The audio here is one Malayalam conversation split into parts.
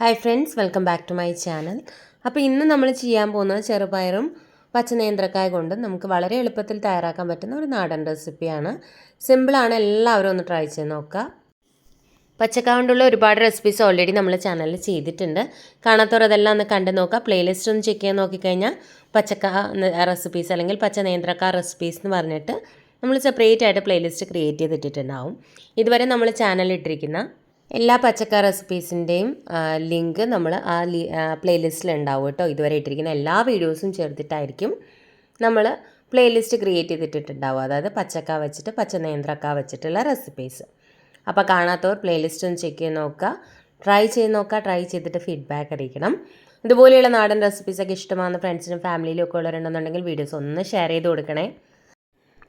Hi friends, welcome back to my channel. അപ്പോൾ ഇന്ന് നമ്മൾ ചെയ്യാൻ പോകുന്നത് ചെറുപയറും പച്ചനേന്ത്രക്കായ കൊണ്ട് നമുക്ക് വളരെ എളുപ്പത്തിൽ തയ്യാറാക്കാൻ പറ്റുന്ന ഒരു നാടൻ റെസിപ്പിയാണ്. സിമ്പിളാണ്, എല്ലാവരും ഒന്ന് ട്രൈ ചെയ്ത് നോക്കുക. പച്ചക്കായ കൊണ്ടുള്ള ഒരുപാട് റെസിപ്പീസ് ഓൾറെഡി നമ്മൾ ചാനലിൽ ചെയ്തിട്ടുണ്ട്. കാണാത്തവർ അതെല്ലാം ഒന്ന് കണ്ടു നോക്കുക. പ്ലേലിസ്റ്റ് ഒന്ന് ചെക്ക് ചെയ്ത് നോക്കിക്കഴിഞ്ഞാൽ പച്ചക്കായ റെസിപ്പീസ് അല്ലെങ്കിൽ പച്ചനേന്ത്രക്കായ റെസിപ്പീസ് എന്ന് പറഞ്ഞിട്ട് നമ്മൾ സെപ്പറേറ്റ് ആയിട്ട് പ്ലേലിസ്റ്റ് ക്രിയേറ്റ് ചെയ്തിട്ടുണ്ടാവും. ഇതുവരെ നമ്മൾ ചാനലിൽ ഇട്ടിരിക്കുന്ന എല്ലാ പച്ചക്കറി റെസിപ്പീസിൻ്റെയും ലിങ്ക് നമ്മൾ പ്ലേലിസ്റ്റിൽ ഉണ്ടാവും കേട്ടോ. ഇതുവരെ ഇട്ടിരിക്കുന്ന എല്ലാ വീഡിയോസും ചേർത്തിട്ടായിരിക്കും നമ്മൾ പ്ലേലിസ്റ്റ് ക്രിയേറ്റ് ചെയ്തിട്ടുണ്ടാവും. അതായത് പച്ചക്ക വെച്ചിട്ട് പച്ചനേന്ത്രക്ക വെച്ചിട്ടുള്ള റെസിപ്പീസ്. അപ്പോൾ കാണാത്തവർ പ്ലേലിസ്റ്റ് ഒന്ന് ചെക്ക് ചെയ്ത് നോക്കുക, ട്രൈ ചെയ്തിട്ട് ഫീഡ്ബാക്ക് അറിയിക്കണം. ഇതുപോലെയുള്ള നാടൻ റെസിപ്പീസൊക്കെ ഇഷ്ടമാകുന്ന ഫ്രണ്ട്സിനും ഫാമിലിയിലും ഒക്കെ ഉള്ളവരുണ്ടെന്നുണ്ടെങ്കിൽ വീഡിയോസ് ഒന്ന് ഷെയർ ചെയ്ത് കൊടുക്കണേ.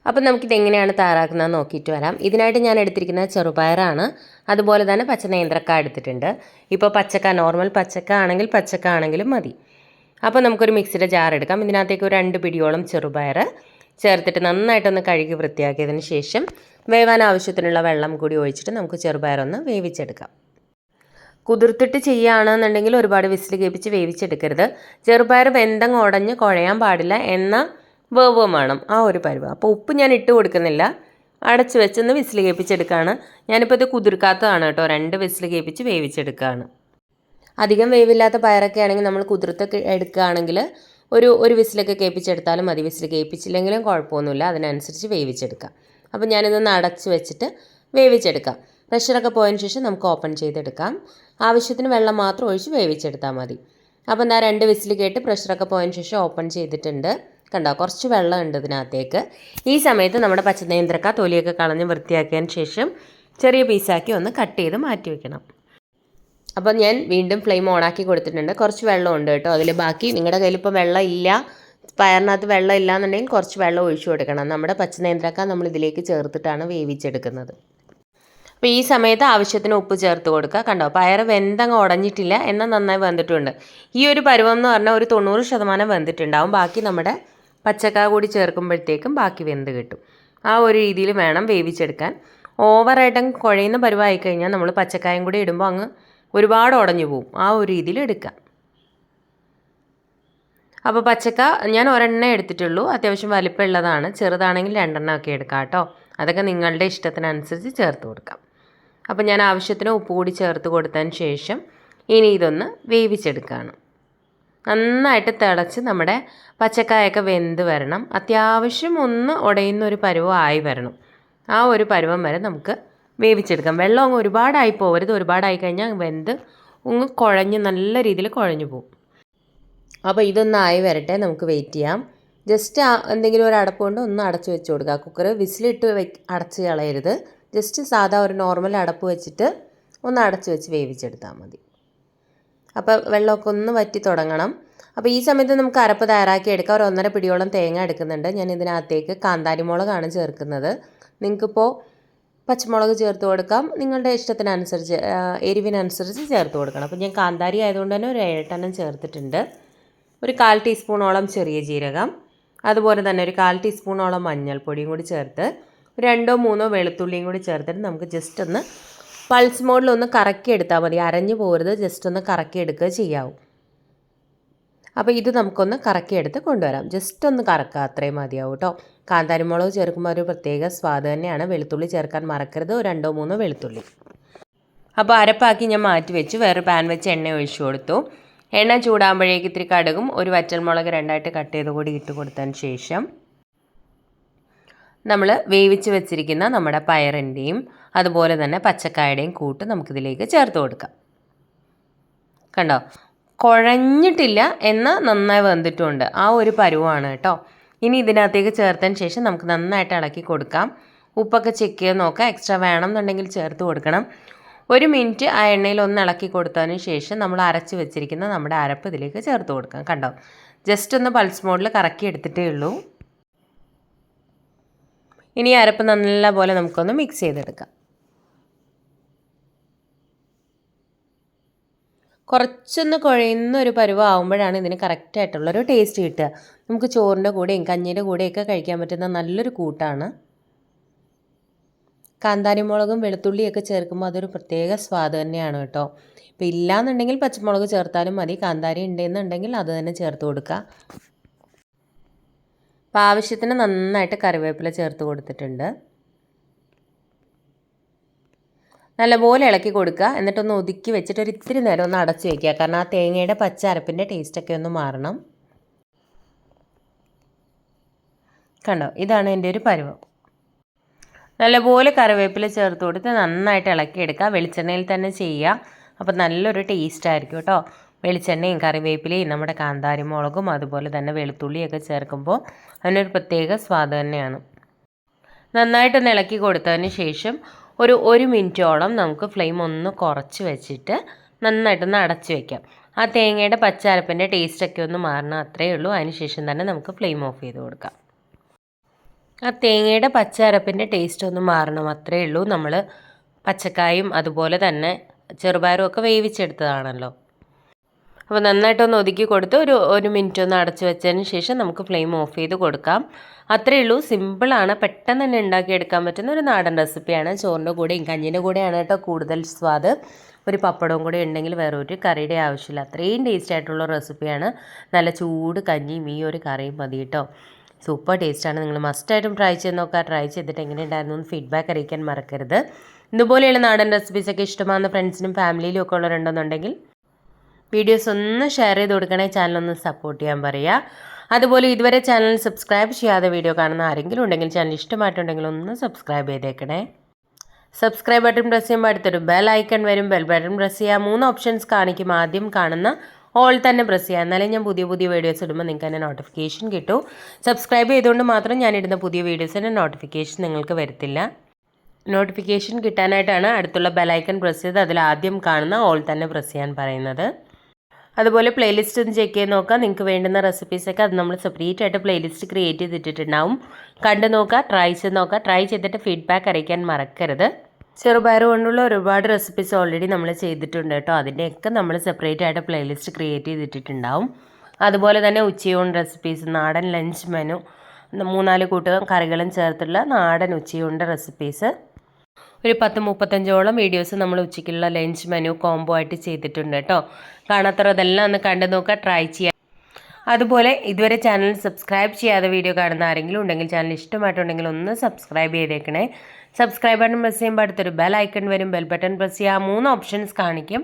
അപ്പം നമുക്കിതെങ്ങനെയാണ് തയ്യാറാക്കുന്നത് നോക്കിയിട്ട് വരാം. ഇതിനായിട്ട് ഞാൻ എടുത്തിരിക്കുന്നത് ചെറുപയറാണ്, അതുപോലെ തന്നെ പച്ചനേന്ത്രക്ക എടുത്തിട്ടുണ്ട്. ഇപ്പോൾ നോർമൽ പച്ചക്ക ആണെങ്കിലും മതി. അപ്പോൾ നമുക്കൊരു മിക്സിയുടെ ജാർ എടുക്കാം. ഇതിനകത്തേക്ക് ഒരു 2 പിടിയോളം ചെറുപയർ ചേർത്തിട്ട് നന്നായിട്ടൊന്ന് കഴുകി വൃത്തിയാക്കിയതിന് ശേഷം വേവാൻ ആവശ്യത്തിനുള്ള വെള്ളം കൂടി ഒഴിച്ചിട്ട് നമുക്ക് ചെറുപയറൊന്ന് വേവിച്ചെടുക്കാം. കുതിർത്തിട്ട് ചെയ്യുകയാണെന്നുണ്ടെങ്കിൽ ഒരുപാട് വിസിൽ കേൾപ്പിച്ച് വേവിച്ചെടുക്കരുത്. ചെറുപയർ വെന്തങ്ങ് ഉടഞ്ഞ് കുഴയാൻ പാടില്ല, എന്നാൽ വേവും വേണം, ആ ഒരു പരുവം. അപ്പോൾ ഉപ്പ് ഞാൻ ഇട്ട് കൊടുക്കുന്നില്ല, അടച്ച് വെച്ചൊന്ന് വിസിൽ കേൾപ്പിച്ചെടുക്കുകയാണ്. ഞാനിപ്പോൾ ഇത് കുതിർക്കാത്തതാണ് കേട്ടോ, 2 വിസിൽ കേൾപ്പിച്ച് വേവിച്ചെടുക്കുകയാണ്. അധികം വേവില്ലാത്ത പയറൊക്കെ ആണെങ്കിൽ നമ്മൾ കുതിർത്തൊക്കെ എടുക്കുകയാണെങ്കിൽ ഒരു വിസിലൊക്കെ കേൾപ്പിച്ചെടുത്താലും മതി. വിസിൽ കേൾപ്പിച്ചില്ലെങ്കിലും കുഴപ്പമൊന്നുമില്ല, അതിനനുസരിച്ച് വേവിച്ചെടുക്കാം. അപ്പോൾ ഞാനിതൊന്ന് അടച്ച് വെച്ചിട്ട് വേവിച്ചെടുക്കാം. പ്രഷറൊക്കെ പോയതിന് ശേഷം നമുക്ക് ഓപ്പൺ ചെയ്തെടുക്കാം. ആവശ്യത്തിന് വെള്ളം മാത്രം ഒഴിച്ച് വേവിച്ചെടുത്താൽ മതി. അപ്പോൾ എന്താ 2 വിസിൽ കേട്ട് പ്രഷറൊക്കെ പോയതിന് ശേഷം ഓപ്പൺ ചെയ്തിട്ടുണ്ട്. കണ്ടോ, കുറച്ച് വെള്ളം ഉണ്ട് ഇതിനകത്തേക്ക്. ഈ സമയത്ത് നമ്മുടെ പച്ചനേന്ത്രക്ക തൊലിയൊക്കെ കളഞ്ഞ് വൃത്തിയാക്കിയതിന് ശേഷം ചെറിയ പീസാക്കി ഒന്ന് കട്ട് ചെയ്ത് മാറ്റി വെക്കണം. അപ്പോൾ ഞാൻ വീണ്ടും ഫ്ലെയിം ഓണാക്കി കൊടുത്തിട്ടുണ്ട്. കുറച്ച് വെള്ളം ഉണ്ട് കേട്ടോ അതിൽ. ബാക്കി നിങ്ങളുടെ കയ്യിൽ ഇപ്പോൾ വെള്ളം ഇല്ല, പയറിനകത്ത് വെള്ളം ഇല്ല എന്നുണ്ടെങ്കിൽ കുറച്ച് വെള്ളം ഒഴിച്ചു കൊടുക്കണം. നമ്മുടെ പച്ചനേന്ത്രക്ക നമ്മൾ ഇതിലേക്ക് ചേർത്തിട്ടാണ് വേവിച്ചെടുക്കുന്നത്. അപ്പോൾ ഈ സമയത്ത് ആവശ്യത്തിന് ഉപ്പ് ചേർത്ത് കൊടുക്കുക. കണ്ടോ, പയർ വെന്തങ്ങ് ഉടഞ്ഞിട്ടില്ല, എന്നാൽ നന്നായി വെന്തിട്ടുണ്ട്. ഈ ഒരു പരുവം എന്ന് പറഞ്ഞാൽ ഒരു 90% വെന്തിട്ടുണ്ടാവും. ബാക്കി നമ്മുടെ പച്ചക്കായ കൂടി ചേർക്കുമ്പോഴത്തേക്കും ബാക്കി വെന്ത് കിട്ടും. ആ ഒരു രീതിയിൽ വേണം വേവിച്ചെടുക്കാൻ. ഓവറായിട്ടും കുഴയുന്ന പരുവമായി കഴിഞ്ഞാൽ നമ്മൾ പച്ചക്കായും കൂടി ഇടുമ്പോൾ അങ്ങ് ഒരുപാട് ഉടഞ്ഞു പോവും. ആ ഒരു രീതിയിൽ എടുക്കാം. അപ്പോൾ പച്ചക്ക ഞാൻ ഒരെണ്ണേ എടുത്തിട്ടുള്ളൂ, അത്യാവശ്യം വലിപ്പമുള്ളതാണ്. ചെറുതാണെങ്കിൽ 2 ഒക്കെ എടുക്കാം കേട്ടോ. അതൊക്കെ നിങ്ങളുടെ ഇഷ്ടത്തിനനുസരിച്ച് ചേർത്ത് കൊടുക്കാം. അപ്പോൾ ഞാൻ ആവശ്യത്തിന് ഉപ്പ് കൂടി ചേർത്ത് കൊടുത്തതിന് ശേഷം ഇനി ഇതൊന്ന് വേവിച്ചെടുക്കുകയാണ്. നന്നായിട്ട് തിളച്ച് നമ്മുടെ പച്ചക്കായൊക്കെ വെന്ത് വരണം. അത്യാവശ്യം ഒന്ന് ഉടയുന്ന ഒരു പരുവമായി വരണം. ആ ഒരു പരുവം വരെ നമുക്ക് വേവിച്ചെടുക്കാം. വെള്ളം അങ്ങ് ഒരുപാടായി പോകരുത്. ഒരുപാടായി കഴിഞ്ഞാൽ വെന്ത് ഒന്ന് കുഴഞ്ഞ് നല്ല രീതിയിൽ കുഴഞ്ഞു പോകും. അപ്പോൾ ഇതൊന്നായി വരട്ടെ, നമുക്ക് വെയിറ്റ് ചെയ്യാം. ജസ്റ്റ് എന്തെങ്കിലും ഒരു അടപ്പ് കൊണ്ട് ഒന്ന് അടച്ച് വെച്ച് കൊടുക്കുക. കുക്കർ വിസിലിട്ട് അടച്ച് കളയരുത്. ജസ്റ്റ് സാധാ ഒരു നോർമൽ അടപ്പ് വെച്ചിട്ട് ഒന്ന് അടച്ച് വെച്ച് വേവിച്ചെടുത്താൽ മതി. അപ്പോൾ വെള്ളമൊക്കെ ഒന്ന് വറ്റി തുടങ്ങണം. അപ്പോൾ ഈ സമയത്ത് നമുക്ക് അരപ്പ് തയ്യാറാക്കി എടുക്കാം. ഒരു 1.5 പിടിയോളം തേങ്ങ എടുക്കുന്നുണ്ട്. ഞാൻ ഇതിനകത്തേക്ക് കാന്താരിമുളകാണ് ചേർക്കുന്നത്. നിങ്ങൾക്കിപ്പോൾ പച്ചമുളക് ചേർത്ത് കൊടുക്കാം, നിങ്ങളുടെ ഇഷ്ടത്തിനനുസരിച്ച് എരിവിനനുസരിച്ച് ചേർത്ത് കൊടുക്കണം. അപ്പോൾ ഞാൻ കാന്താരി ആയതുകൊണ്ട് തന്നെ ഒരു 7 ചേർത്തിട്ടുണ്ട്. ഒരു 1/4 ടീസ്പൂണോളം ചെറിയ ജീരകം, അതുപോലെ തന്നെ ഒരു 1/4 ടീസ്പൂണോളം മഞ്ഞൾപ്പൊടിയും കൂടി ചേർത്ത് 2-3 വെളുത്തുള്ളിയും കൂടി ചേർത്തിട്ട് നമുക്ക് ജസ്റ്റ് ഒന്ന് പൾസ് മോഡിലൊന്ന് കറക്കി എടുത്താൽ മതി. അരഞ്ഞു പോകരുത്, ജസ്റ്റ് ഒന്ന് കറക്കി എടുക്കുക ചെയ്യാവും. അപ്പോൾ ഇത് നമുക്കൊന്ന് കറക്കിയെടുത്ത് കൊണ്ടുവരാം. ജസ്റ്റ് ഒന്ന് കറക്കുക, അത്രയും മതിയാവും കേട്ടോ. കാന്താരിമുളക് ചേർക്കുമ്പോൾ ഒരു പ്രത്യേക സ്വാദ് തന്നെയാണ്. വെളുത്തുള്ളി ചേർക്കാൻ മറക്കരുത്, 2-3 വെളുത്തുള്ളി. അപ്പോൾ അരപ്പാക്കി ഞാൻ മാറ്റി വെച്ച് വേറെ പാൻ വെച്ച് എണ്ണ ഒഴിച്ചു കൊടുത്തു. എണ്ണ ചൂടാകുമ്പോഴേക്ക് ഇത്തിരി കടുകും ഒരു വറ്റൽമുളക് 2ആയിട്ട് കട്ട് ചെയ്ത് കൂടി ഇട്ട് കൊടുത്തതിന് ശേഷം നമ്മൾ വേവിച്ച് വെച്ചിരിക്കുന്ന നമ്മുടെ പയറിൻ്റെയും അതുപോലെ തന്നെ പച്ചക്കായുടെയും കൂട്ട് നമുക്കിതിലേക്ക് ചേർത്ത് കൊടുക്കാം. കണ്ടോ, കുഴഞ്ഞിട്ടില്ല, എന്നാൽ നന്നായി വെന്തിട്ടുമുണ്ട്. ആ ഒരു പരുവമാണ് കേട്ടോ. ഇനി ഇതിനകത്തേക്ക് ചേർത്തതിന് ശേഷം നമുക്ക് നന്നായിട്ട് ഇളക്കി കൊടുക്കാം. ഉപ്പൊക്കെ ചെക്ക് ചെയ്ത് നോക്കാം. എക്സ്ട്രാ വേണം എന്നുണ്ടെങ്കിൽ ചേർത്ത് കൊടുക്കണം. 1 മിനിറ്റ് ആ എണ്ണയിൽ ഒന്ന് ഇളക്കി കൊടുത്തതിന് ശേഷം നമ്മൾ അരച്ച് വെച്ചിരിക്കുന്ന നമ്മുടെ അരപ്പ് ഇതിലേക്ക് ചേർത്ത് കൊടുക്കാം. കണ്ടോ, ജസ്റ്റ് ഒന്ന് പൾസ് മോഡിൽ കറക്കി എടുത്തിട്ടേ ഉള്ളൂ. ഇനി അരപ്പ് നല്ലപോലെ നമുക്കൊന്ന് മിക്സ് ചെയ്തെടുക്കാം. കുറച്ചൊന്ന് കുഴയുന്ന ഒരു പരുവം ആകുമ്പോഴാണ് ഇതിന് കറക്റ്റായിട്ടുള്ളൊരു ടേസ്റ്റ് കിട്ടുക. നമുക്ക് ചോറിൻ്റെ കൂടെയും കഞ്ഞിയുടെ കൂടെയൊക്കെ കഴിക്കാൻ പറ്റുന്ന നല്ലൊരു കൂട്ടാണ്. കാന്താരിമുളകും വെളുത്തുള്ളിയൊക്കെ ചേർക്കുമ്പോൾ അതൊരു പ്രത്യേക സ്വാദ് തന്നെയാണ് കേട്ടോ. ഇപ്പോൾ ഇല്ലയെന്നുണ്ടെങ്കിൽ പച്ചമുളക് ചേർത്താലും മതി. കാന്താരി ഉണ്ടെന്നുണ്ടെങ്കിൽ അത് തന്നെ ചേർത്ത് കൊടുക്കുക. അപ്പോൾ ആവശ്യത്തിന് നന്നായിട്ട് കറിവേപ്പില ചേർത്ത് കൊടുത്തിട്ടുണ്ട്. നല്ലപോലെ ഇളക്കി കൊടുക്കുക. എന്നിട്ടൊന്ന് ഒതുക്കി വെച്ചിട്ട് ഒരു ഇത്തിരി നേരം ഒന്ന് അടച്ച് വയ്ക്കുക. കാരണം ആ തേങ്ങയുടെ പച്ച അരപ്പിൻ്റെ ടേസ്റ്റൊക്കെ ഒന്ന് മാറണം. കണ്ടോ, ഇതാണ് എൻ്റെ ഒരു പരുവം. നല്ലപോലെ കറിവേപ്പില ചേർത്ത് കൊടുത്ത് നന്നായിട്ട് ഇളക്കിയെടുക്കുക. വെളിച്ചെണ്ണയിൽ തന്നെ ചെയ്യുക. അപ്പോൾ നല്ലൊരു ടേസ്റ്റ് ആയിരിക്കും കേട്ടോ. വെളിച്ചെണ്ണയും കറിവേപ്പിലയും നമ്മുടെ കാന്താരി മുളകും അതുപോലെ തന്നെ വെളുത്തുള്ളിയൊക്കെ ചേർക്കുമ്പോൾ അതിനൊരു പ്രത്യേക സ്വാദ് തന്നെയാണ്. നന്നായിട്ടൊന്ന് ഇളക്കി കൊടുത്തതിന് ശേഷം ഒരു മിനിറ്റോളം നമുക്ക് ഫ്ലെയിം ഒന്ന് കുറച്ച് വെച്ചിട്ട് നന്നായിട്ടൊന്ന് അടച്ച് വയ്ക്കാം. ആ തേങ്ങയുടെ പച്ചരപ്പിൻ്റെ ടേസ്റ്റൊക്കെ ഒന്ന് മാറണം, അത്രയേ ഉള്ളൂ. അതിന് ശേഷം തന്നെ നമുക്ക് ഫ്ലെയിം ഓഫ് ചെയ്ത് കൊടുക്കാം. ആ തേങ്ങയുടെ പച്ചരപ്പിൻ്റെ ടേസ്റ്റ് ഒന്ന് മാറണം, അത്രയേ ഉള്ളൂ. നമ്മൾ പച്ചക്കായും അതുപോലെ തന്നെ ചെറുപയറും ഒക്കെ വേവിച്ചെടുത്തതാണല്ലോ. അപ്പോൾ നന്നായിട്ടൊന്ന് ഒതുക്കി കൊടുത്ത് ഒരു മിനിറ്റ് ഒന്ന് അടച്ച് വെച്ചതിന് ശേഷം നമുക്ക് ഫ്ലെയിം ഓഫ് ചെയ്ത് കൊടുക്കാം. അത്രയേ ഉള്ളൂ. സിമ്പിളാണ്, പെട്ടെന്ന് തന്നെ ഉണ്ടാക്കിയെടുക്കാൻ പറ്റുന്ന ഒരു നാടൻ റെസിപ്പിയാണ്. ചോറിൻ്റെ കൂടെയും കഞ്ഞിൻ്റെ കൂടെയാണ് കേട്ടോ കൂടുതൽ സ്വാദ്. ഒരു പപ്പടവും കൂടെ ഉണ്ടെങ്കിൽ വേറെ ഒരു കറിയുടെ ആവശ്യമില്ല. അത്രയും ടേസ്റ്റ് ആയിട്ടുള്ള റെസിപ്പിയാണ്. നല്ല ചൂട് കഞ്ഞിയും ഈ ഒരു കറിയും മതി കേട്ടോ. സൂപ്പർ ടേസ്റ്റാണ്. നിങ്ങൾ മസ്റ്റായിട്ടും ട്രൈ ചെയ്ത് നോക്കുക. ട്രൈ ചെയ്തിട്ട് എങ്ങനെയുണ്ടായിരുന്നു എന്ന് ഫീഡ്ബാക്ക് അറിയിക്കാൻ മറക്കരുത്. ഇതുപോലെയുള്ള നാടൻ റെസിപ്പീസൊക്കെ ഇഷ്ടമാകുന്ന ഫ്രണ്ട്സിനും ഫാമിലിയിലും ഒക്കെ ഉള്ളവരുണ്ടെന്നുണ്ടെങ്കിൽ വീഡിയോസ് ഒന്ന് ഷെയർ ചെയ്ത് കൊടുക്കണേ. ചാനലൊന്ന് സപ്പോർട്ട് ചെയ്യാൻ പറയുക. അതുപോലെ ഇതുവരെ ചാനൽ സബ്സ്ക്രൈബ് ചെയ്യാതെ വീഡിയോ കാണുന്ന ആരെങ്കിലും ഉണ്ടെങ്കിൽ ചാനൽ ഇഷ്ടമായിട്ടുണ്ടെങ്കിൽ ഒന്ന് സബ്സ്ക്രൈബ് ചെയ്തേക്കണേ. സബ്സ്ക്രൈബ് ബട്ടൺ പ്രസ് ചെയ്യുമ്പോൾ അടുത്തൊരു ബെൽ ഐക്കൺ വരും. ബെൽ ബട്ടൺ പ്രസ് ചെയ്യുക. 3 ഓപ്ഷൻസ് കാണിക്കും. ആദ്യം കാണുന്ന ഓൾ തന്നെ പ്രസ് ചെയ്യുക. എന്നാലേ ഞാൻ പുതിയ വീഡിയോസ് ഇടുമ്പോൾ നിങ്ങൾക്ക് തന്നെ നോട്ടിഫിക്കേഷൻ കിട്ടും. സബ്സ്ക്രൈബ് ചെയ്തുകൊണ്ട് മാത്രം ഞാനിടുന്ന പുതിയ വീഡിയോസിൻ്റെ നോട്ടിഫിക്കേഷൻ നിങ്ങൾക്ക് വരത്തില്ല. നോട്ടിഫിക്കേഷൻ കിട്ടാനായിട്ടാണ് അടുത്തുള്ള ബെൽ ഐക്കൺ പ്രസ് ചെയ്ത് അതിൽ ആദ്യം കാണുന്ന ഓൾ തന്നെ പ്രസ് ചെയ്യാൻ പറയുന്നത്. അതുപോലെ പ്ലേലിസ്റ്റ് ഒന്ന് ചെക്ക് ചെയ്ത് നോക്കാം. നിങ്ങൾക്ക് വേണ്ടുന്ന റെസിപ്പീസൊക്കെ അത് നമ്മൾ സെപ്പറേറ്റ് ആയിട്ട് പ്ലേലിസ്റ്റ് ക്രിയേറ്റ് ചെയ്തിട്ടുണ്ടാവും. കണ്ടു നോക്കുക, ട്രൈ ചെയ്ത് നോക്കുക. ട്രൈ ചെയ്തിട്ട് ഫീഡ്ബാക്ക് അറിയിക്കാൻ മറക്കരുത്. ചെറുപയർ കൊണ്ടുള്ള ഒരുപാട് റെസിപ്പീസ് ഓൾറെഡി നമ്മൾ ചെയ്തിട്ടുണ്ട് കേട്ടോ. അതിൻ്റെയൊക്കെ നമ്മൾ സെപ്പറേറ്റ് ആയിട്ട് പ്ലേലിസ്റ്റ് ക്രിയേറ്റ് ചെയ്തിട്ടുണ്ടാവും. അതുപോലെ തന്നെ ഉച്ചയൂൺ റെസിപ്പീസ്, നാടൻ ലഞ്ച് മെനു, 3-4 കൂട്ടം കറികളും ചേർത്തുള്ള നാടൻ ഉച്ചയൂണിൻ്റെ റെസിപ്പീസ് ഒരു 10-35ഓളം വീഡിയോസ് നമ്മൾ ഉച്ചയ്ക്കുള്ള ലഞ്ച് മെനു കോംബോ ആയിട്ട് ചെയ്തിട്ടുണ്ട് കേട്ടോ. കാണാത്തവർ അതെല്ലാം ഒന്ന് കണ്ടു നോക്കുക, ട്രൈ ചെയ്യുക. അതുപോലെ ഇതുവരെ ചാനൽ സബ്സ്ക്രൈബ് ചെയ്യാതെ വീഡിയോ കാണുന്ന ആരെങ്കിലും ഉണ്ടെങ്കിൽ ചാനൽ ഇഷ്ടമായിട്ടുണ്ടെങ്കിൽ ഒന്ന് സബ്സ്ക്രൈബ് ചെയ്തേക്കണേ. സബ്സ്ക്രൈബ് ബട്ടൺ പ്രസ് ചെയ്യുമ്പോൾ അടുത്തൊരു ബെൽ ഐക്കൺ വരും. ബെൽ ബട്ടൺ പ്രസ് ചെയ്യുക. 3 ഓപ്ഷൻസ് കാണിക്കും.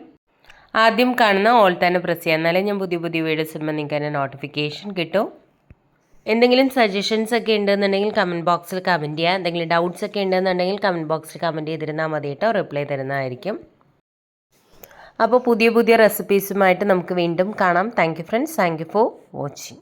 ആദ്യം കാണുന്ന ഓൾ തന്നെ പ്രസ് ചെയ്യുക. എന്നാലേ ഞാൻ പുതിയ വീഡിയോസ് ഇടുമ്പോൾ നിങ്ങൾക്ക് തന്നെ നോട്ടിഫിക്കേഷൻ കിട്ടും. എന്തെങ്കിലും സജഷൻസ് ഒക്കെ ഉണ്ടെന്നുണ്ടെങ്കിൽ കമൻറ്റ് ബോക്സിൽ കമൻറ്റ് ചെയ്യുക. എന്തെങ്കിലും ഡൗട്ട്സ് ഒക്കെ ഉണ്ടെന്നുണ്ടെങ്കിൽ കമൻറ്റ് ബോക്സിൽ കമൻറ്റ് ചെയ്തിരുന്നാൽ മതി കേട്ടോ. റിപ്ലൈ തരുന്നതായിരിക്കും. അപ്പോൾ പുതിയ റെസിപ്പീസുമായിട്ട് നമുക്ക് വീണ്ടും കാണാം. Thank you friends. Thank you for watching.